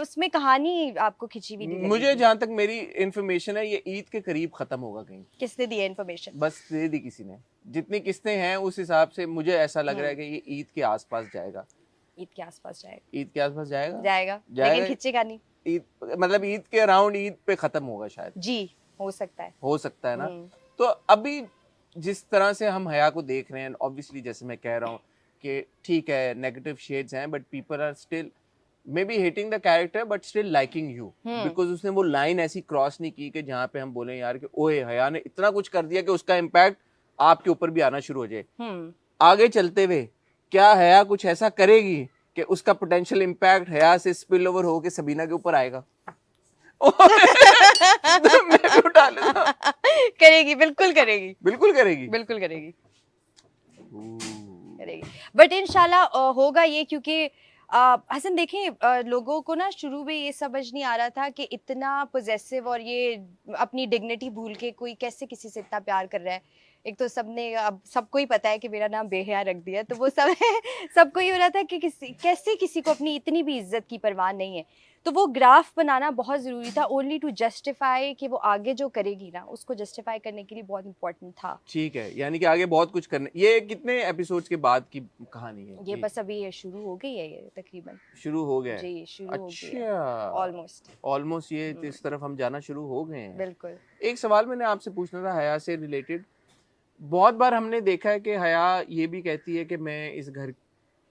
उसमें कहानी आपको खिंची हुई नहीं लगी? मुझे जहाँ तक मेरी इंफॉर्मेशन है ये ईद के करीब खत्म होगा कहीं। किसने दी है इन्फॉर्मेशन? बस दे दी किसी ने, जितनी किस्तें हैं उस हिसाब से मुझे ऐसा लग रहा है कि ये ईद के आसपास जाएगा। ईद के आसपास जाएगा? ईद के आसपास जाएगा, जाएगा लेकिन खिंचेगा नहीं। ईद मतलब ईद के अराउंड ईद पे खत्म होगा शायद जी, हो सकता है ना। तो अभी जिस तरह से हम हया को देख रहे हैं, ऑब्वियसली जैसे मैं कह रहा हूँ कि ठीक है नेगेटिव शेड्स हैं, but people are still may be hating the character but still liking you, because उसने वो लाइन ऐसी क्रॉस नहीं की कि जहाँ पे हम बोले यार कि ओए हया ने इतना कुछ कर दिया कि उसका इम्पैक्ट आपके ऊपर भी आना शुरू हो जाए। आगे चलते हुए क्या हया कुछ ऐसा करेगी कि उसका पोटेंशियल इम्पैक्ट हया से स्पिल ओवर हो के सबीना के ऊपर आएगा? तो मैं भी उठा लेता। करेगी, बिल्कुल करेगी, बिल्कुल करेगी, बिल्कुल करेगी, करेगी। बट इंशाल्लाह होगा ये, क्योंकि हसन देखें लोगों को ना शुरू में ये समझ नहीं आ रहा था कि इतना पोजेसिव और ये अपनी डिग्निटी भूल के कोई कैसे किसी से इतना प्यार कर रहा है। एक तो सबने, अब सबको ही पता है कि मेरा नाम बेहया रख दिया, तो वो सब सबको ये हो रहा था कि कैसे किसी को अपनी इतनी भी इज्जत की परवाह नहीं है। तो वो ग्राफ बनाना बहुत ज़रूरी था, ओनली टू जस्टिफाई कि वो आगे जो करेगी ना उसको जस्टिफाई करने के लिए बहुत इंपॉर्टेंट था। ठीक है, यानी कि आगे बहुत कुछ करने। ये कितने एपिसोड्स के बाद की कहानी है? ये बस अभी ये शुरू हो गई है, ये तकरीबन शुरू हो गया है जी, शुरू हो गई है अच्छा, ऑलमोस्ट ये इस तरफ हम जाना शुरू हो गए हैं। बिल्कुल। एक सवाल मैंने आपसे पूछना था हया से रिलेटेड। बहुत बार हमने देखा है कि हया ये भी कहती है कि मैं इस घर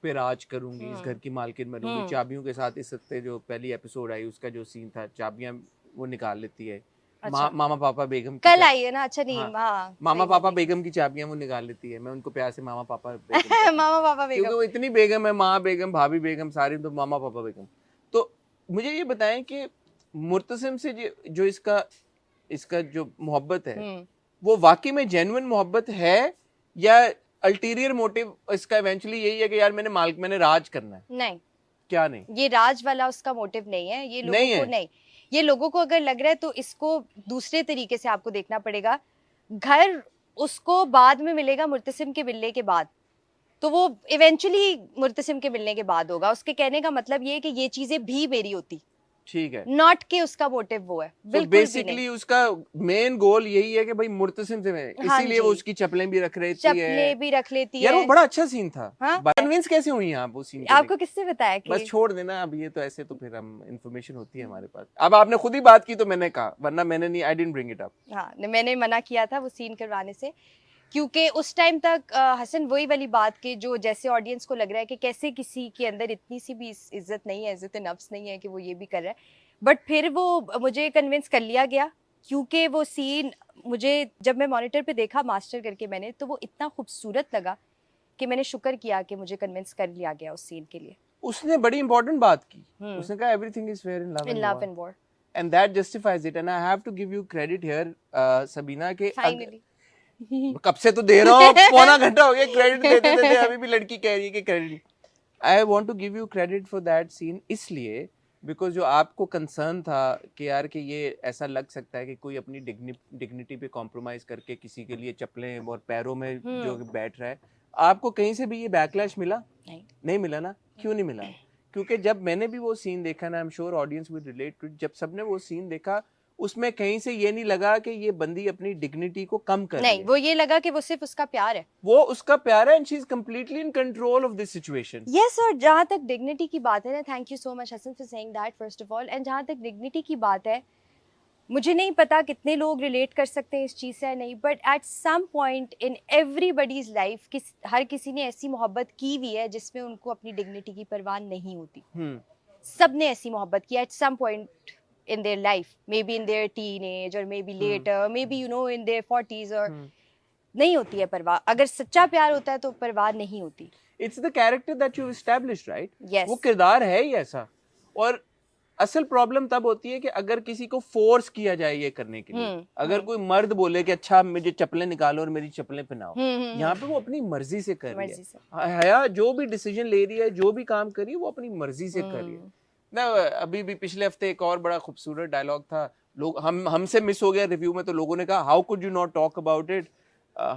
पे राज करूंगी, इस घर की मालकिन बनूंगी, चाबियों के साथ। इस हफ्ते जो पहली एपिसोड आई उसका जो सीन था, चाबियां वो निकाल लेती है। अच्छा। मामा पापा बेगम कल आई है ना? अच्छा नहीं, हाँ, मामा पापा बेगम की चाबियां वो निकाल लेती है। मैं उनको प्यार से मामा पापा बेगम मामा पापा बेगम, क्योंकि वो इतनी बेगम है, माँ बेगम, भाभी बेगम, सारी तो मामा पापा बेगम। तो मुझे ये बताएं कि मुर्तसिम से जो इसका जो मोहब्बत है वो वाकई में जेन्युइन मोहब्बत है या अल्टीरियर मोटिव इसका इवेंचुअली यही है कि यार मैंने राज करना है? नहीं, क्या नहीं, ये राज वाला उसका मोटिव नहीं है। ये लोगों को नहीं, ये लोगों को अगर लग रहा है तो इसको दूसरे तरीके से आपको देखना पड़ेगा। घर उसको बाद में मिलेगा, मुर्तसिम के मिलने के बाद, तो वो इवेंचुअली मुर्तसिम के मिलने के बाद होगा। उसके कहने का मतलब ये है कि ये चीजें भी मेरी होती, ठीक है, नॉट के उसका मोटिव वो है, बिल्कुल बेसिकली उसका मेन गोल यही है कि भाई मुर्तसिम से इसीलिए वो उसकी चप्पलें भी रख लेती है, चप्पलें भी रख लेती है। यार वो बड़ा अच्छा सीन था। कन्विंस कैसे हुई आप वो सीन? आपको किसने बताया कि बस छोड़ देना अब ये तो, ऐसे तो फिर हम इंफॉर्मेशन होती है हमारे पास। अब आपने खुद ही बात की तो मैंने कहा, वरना मैंने नहीं, I didn't bring it up. हाँ, मैंने मना किया था वो सीन करवाने से, क्योंकि उस टाइम तक हसन वही वाली बात के जो जैसे ऑडियंस को लग रहा है कि कैसे किसी के अंदर इतनी सी भी इज्जत नहीं है, इज्जत नफ्स नहीं है कि वो ये भी कर रहा है। बट फिर वो मुझे कन्विंस कर लिया गया, क्योंकि वो सीन मुझे जब मैं मॉनिटर पे देखा मास्टर करके मैंने, तो वो इतना खूबसूरत लगा कि मैंने शुक्र किया कि मुझे कन्विंस कर लिया गया उस सीन के लिए। उसने बड़ी इंपॉर्टेंट बात की, उसने कहा everything is fair in love and war, and that justifies it, and I have to give you credit here Sabina के। फाइनली कब से तो दे रहा हूँ, पौना घंटा हो गया क्रेडिट देते देते, अभी भी लड़की कह रही है कि credit. I want to give you credit for that scene, इसलिए बिकॉज जो आपको कंसर्न था कि यार कि ये ऐसा लग सकता है कि कोई अपनी डिग्निटी पे कॉम्प्रोमाइज करके किसी के लिए चप्पलें और पैरों में जो बैठ रहा है, आपको कहीं से भी ये बैकलैश मिला? नहीं मिला ना। क्यों नहीं मिला? क्योंकि जब मैंने भी वो सीन देखा ना, I am sure audience will relate to it, जब सबने वो सीन देखा उसमें कहीं से ये नहीं लगा कि ये बंदी अपनी डिग्निटी को कम कर रही है। वो ये लगा कि वो सिर्फ उसका प्यार है, वो उसका प्यार है, and she is completely in control of this situation. Yes. और जहाँ तक डिग्निटी की बात है ना, thank you so much Hasan for saying that first of all. And जहाँ तक डिग्निटी की बात है, मुझे नहीं पता कितने लोग रिलेट कर सकते हैं इस चीज़ से नहीं, but at some point in everybody's life हर किसी ने ऐसी मोहब्बत की हुई है जिसमें उनको अपनी डिग्निटी की परवाह नहीं होती। सब ने ऐसी मोहब्बत की at some point in their life, maybe in their teenage or maybe later, maybe you know in their 40s or नहीं होती है परवाह। अगर सच्चा प्यार होता है तो परवाह नहीं होती। It's the character that you've established, right? Yes. वो किरदार है ही ऐसा। और असल प्रॉब्लम तब होती है कि अगर किसी को फोर्स किया जाए ये करने के लिए, अगर कोई मर्द बोले कि अच्छा मुझे चप्पलें निकालो और मेरी चप्पलें पहनाओ, यहाँ पे वो अपनी मर्जी से कर रही है। हया जो भी डिसीजन ले रही है, जो भी काम कर रही है, वो अपनी मर्जी से कर रही है ना। अभी भी पिछले हफ्ते एक और बड़ा खूबसूरत डायलॉग था, लोग हमसे मिस हो गया रिव्यू में, तो लोगों ने कहा how could you not talk about it,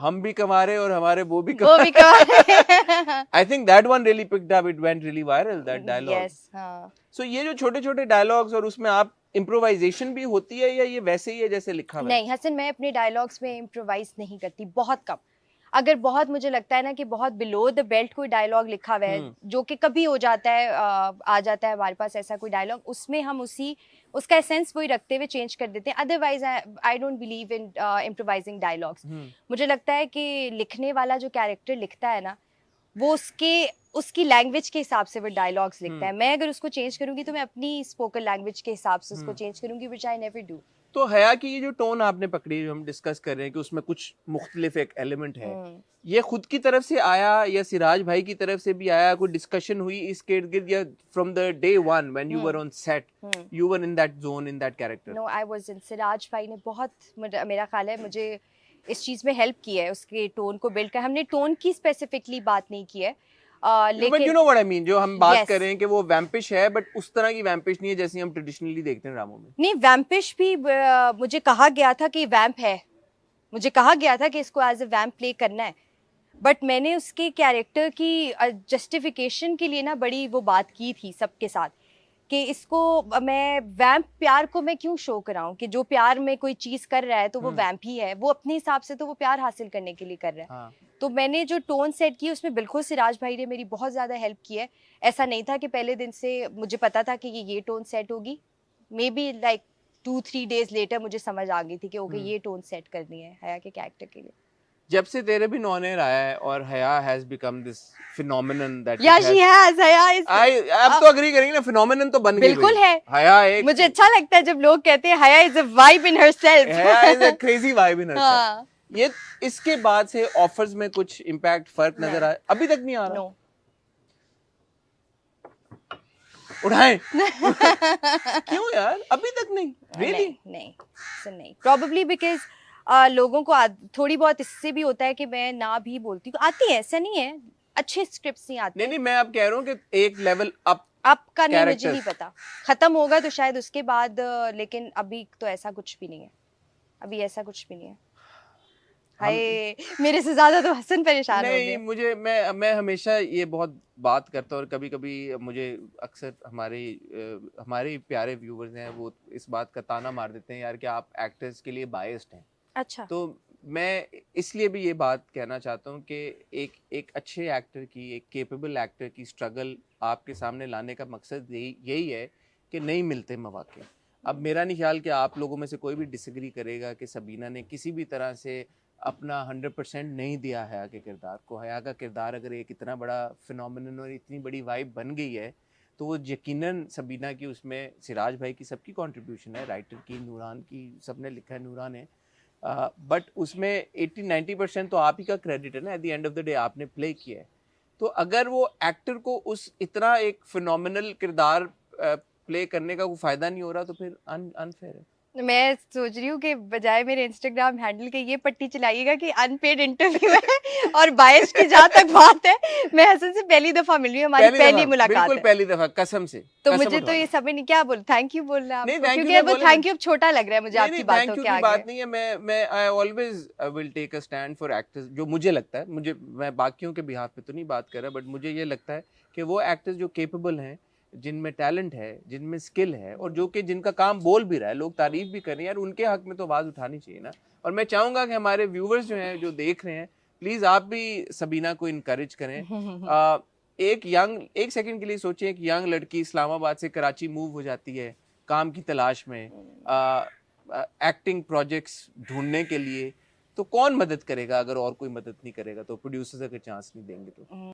हम भी कमा रहे और हमारे वो भी वो भी कमा रहे। I think that one really picked up, it went really viral, that dialogue. Yes, हाँ। सो ये जो छोटे छोटे डायलॉग्स, और उसमें आप इम्प्रोवाइजेशन भी होती है या ये वैसे ही है जैसे लिखा हुआ है? नहीं हसन, मैं अपने डायलॉग्स में इम्प्रोवाइज नहीं करती, बहुत कम। अगर बहुत मुझे लगता है ना कि बहुत बिलो द बेल्ट कोई डायलॉग लिखा हुआ है जो कि कभी हो जाता है, आ जाता है हमारे पास ऐसा कोई डायलॉग, उसमें हम उसका एसेंस वही रखते हुए चेंज कर देते हैं। Otherwise I don't believe in improvising dialogues. मुझे लगता है कि लिखने वाला जो कैरेक्टर लिखता है ना, वो उसकी लैंग्वेज के हिसाब से वो डायलॉग्स लिखता है। मैं अगर उसको चेंज करूंगी तो मैं अपनी स्पोकन लैंग्वेज के हिसाब से उसको चेंज करूंगी, व्हिच आई नेवर डू। तो हया की ये जो टोन आपने पकड़ी, जो हम डिस्कस कर रहे हैं कि उसमें कुछ मुख्तलिफ एक एलिमेंट है, ये खुद की तरफ से आया या सिराज भाई की तरफ से भी आया? कोई डिस्कशन हुई इसके इर्द गिर्द, या from the day one when you were on set you were in that zone, in that character? No, I was in. Siraj भाई ने बहुत, मेरा ख्याल है, मुझे इस चीज़ में हेल्प की है, उसके टोन को बिल्ड कर। हमने टोन की स्पेसिफिकली बात नहीं की है, लेकिन you know what I mean, जो हम बात कर रहे हैं कि वो वैम्पिश है, बट उस तरह की वैम्पिश नहीं है जैसी हम ट्रेडिशनली देखते हैं ड्रामों में। नहीं, वैम्पिश भी मुझे कहा गया था कि वैम्प है, मुझे कहा गया था कि इसको एज ए वैम्प प्ले करना है, बट मैंने उसके कैरेक्टर की जस्टिफिकेशन के लिए ना बड़ी वो बात की थी सबके साथ कि इसको मैं वैम्प प्यार को मैं क्यों शो कराऊं, कि जो प्यार में कोई चीज़ कर रहा है तो वो वैम्प ही है, वो अपने हिसाब से तो वो प्यार हासिल करने के लिए कर रहा है। हाँ। तो मैंने जो टोन सेट की उसमें बिल्कुल सिराज भाई ने मेरी बहुत ज़्यादा हेल्प की है। ऐसा नहीं था कि पहले दिन से मुझे पता था कि ये टोन सेट होगी, may be like 2-3 days later मुझे समझ आ गई थी कि ओके ये टोन सेट करनी है हया के कैरेक्टर के लिए। जब से तेरे भी नॉन एयर आया है और हया has become this phenomenon that या शी हैज, हया इज, आप तो एग्री करेंगे ना, फिनोमेनन तो बन गई। बिल्कुल है। हया एक, मुझे अच्छा लगता है जब लोग कहते हैं हया is a vibe in herself. हया is a crazy vibe in herself. ये इसके बाद से ऑफर्स में कुछ इम्पैक्ट, फर्क नजर आया? अभी तक नहीं आ रहा? नो। उठाएं। क्यों यार, अभी तक नहीं? Really? नहीं, probably because लोगों को थोड़ी बहुत इससे भी होता है कि मैं ना भी बोलती हूँ, आती है, ऐसा नहीं है, अच्छे स्क्रिप्ट्स नहीं आते। नहीं, मैं अब कह रहा हूँ कि एक लेवल अप का नहीं, मुझे नहीं पता, खत्म होगा तो शायद उसके बाद, लेकिन अभी तो ऐसा कुछ भी नहीं है, अभी ऐसा कुछ भी नहीं है। हाय, मेरे से ज्यादा तो हसन परेशान हो गए। मुझे, मैं हमेशा ये बहुत बात करता हूँ, और कभी कभी मुझे अक्सर हमारे प्यारे व्यूवर्स हैं वो इस बात का ताना मार देते हैं यार कि आप एक्टर्स के लिए बायस्ड हैं। अच्छा। तो मैं इसलिए भी ये बात कहना चाहता हूँ कि एक अच्छे एक्टर की, एक केपेबल एक्टर की स्ट्रगल आपके सामने लाने का मकसद यही है कि नहीं मिलते मौके। अब मेरा नहीं ख्याल कि आप लोगों में से कोई भी डिसएग्री करेगा कि सबीना ने किसी भी तरह से अपना 100% नहीं दिया हया के किरदार को। हया का किरदार अगर एक इतना बड़ा फिनोमिनन और इतनी बड़ी वाइब बन गई है तो वो यकीनन सबीना की, उसमें सिराज भाई की, सबकी कंट्रीब्यूशन है, राइटर की, नूरान की, सबने लिखा है, नूरान है, बट उसमें 80-90% तो आप ही का क्रेडिट है ना। At the end of the day आपने प्ले किया है। तो अगर वो एक्टर को उस इतना एक फिनोमिनल किरदार प्ले करने का कोई फायदा नहीं हो रहा तो फिर अनफेयर है। मैं सोच रही हूँ कि बजाय मेरे इंस्टाग्राम हैंडल के ये पट्टी चलाइएगा कि अनपेड इंटरव्यू है और बायस की जहाँ तक बात है, मैं हसन से पहली दफा मिली हूँ, हमारी पहली मुलाकात है। बिल्कुल पहली दफा, कसम से। तो मुझे तो ये समझ नहीं, क्या बोल, थैंक यू बोल रहा है क्योंकि वो थैंक यू छोटा लग रहा है मुझे आपकी बातों के आगे। बात नहीं है, मैं I always will take a stand for actors. जो मुझे लगता है, मैं बाकियों के बिहाफ पे तो नहीं बात कर रहा, बट मुझे ये लगता है कि वो एक्टर्स जो केपेबल हैं, जिनमें टैलेंट है, जिनमें स्किल है, और जो कि जिनका काम बोल भी रहा है, लोग तारीफ भी कर रहे हैं यार, उनके हक में तो आवाज़ उठानी चाहिए ना। और मैं चाहूँगा कि हमारे व्यूवर्स जो हैं, जो देख रहे हैं, प्लीज़ आप भी सबीना को इनकरेज करें। एक सेकंड के लिए सोचें, एक यंग लड़की इस्लामाबाद से कराची मूव हो जाती है काम की तलाश में, एक्टिंग प्रोजेक्ट्स ढूंढने के लिए, तो कौन मदद करेगा? अगर और कोई मदद नहीं करेगा तो, प्रोड्यूसर्स अगर चांस नहीं देंगे तो।